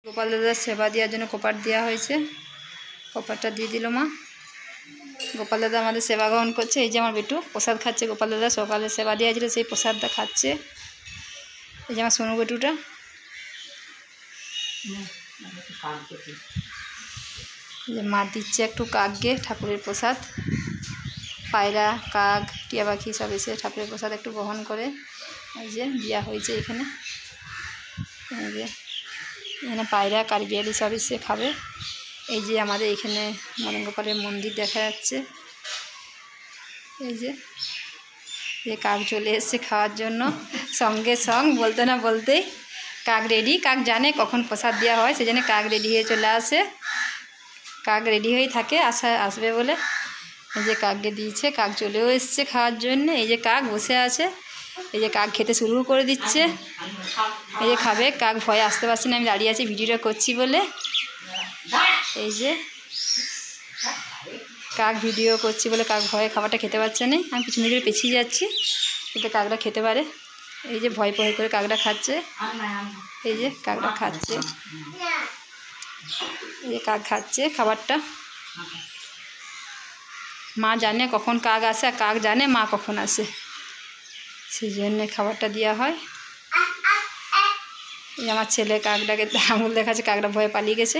গোপাল দাদার সেবা দেওয়ার জন্য কোপার দেওয়া হয়েছে, কোপারটা দিয়ে দিল মা। গোপাল দাদা আমাদের সেবা গ্রহণ করছে। এই যে আমার বেটু প্রসাদ খাচ্ছে, গোপাল দাদা সকালে সেবা দেওয়া ছিল সেই প্রসাদটা খাচ্ছে। এই যে আমার সোনু বেটুটা, যে মা দিচ্ছে একটু কাককে ঠাকুরের প্রসাদ। পায়রা, কাক, টিয়া পাখি সব এসে ঠাকুরের প্রসাদ একটু গ্রহণ করে। এই যে দেওয়া হয়েছে এখানে, এই যে এখানে পায়রা, কাঠবিড়ালি সব এসে খাবে। এই যে আমাদের এখানে মদন গোপালের মন্দির দেখা যাচ্ছে। এই যে কাক চলে এসছে খাওয়ার জন্য, সঙ্গে বলতে না বলতেই কাক রেডি। কাক জানে কখন প্রসাদ দেওয়া হয়, সেই জন্য কাক রেডি হয়ে চলে আসে। কাক রেডি হয়েই থাকে আসবে বলে। এই যে কাককে দিয়েছে, কাক চলেও এসছে খাওয়ার জন্য। এই যে কাক বসে আছে, এই যে কাক খেতে শুরু করে দিচ্ছে। এই যে খাবে, কাক ভয়ে আসতে পারছে না, আমি দাঁড়িয়ে আছি ভিডিওটা করছি বলে। এই যে কাক ভিডিও করছি বলে কাক ভয়ে খাবারটা খেতে পারছে না, আমি পিছনে দিকে পেছিয়ে যাচ্ছি যাতে কাকটা খেতে পারে। এই যে ভয় করে কাকটা খাচ্ছে। এই যে কাকটা খাচ্ছে, এই যে কাক খাচ্ছে খাবারটা। মা জানে কখন কাক আসে, আর কাক জানে মা কখন আসে, সেই জন্যে খাবারটা দেওয়া হয়। এই আমার ছেলে কাকটাকে আঙুল দেখাচ্ছে, কাকটা ভয়ে পালিয়ে গেছে।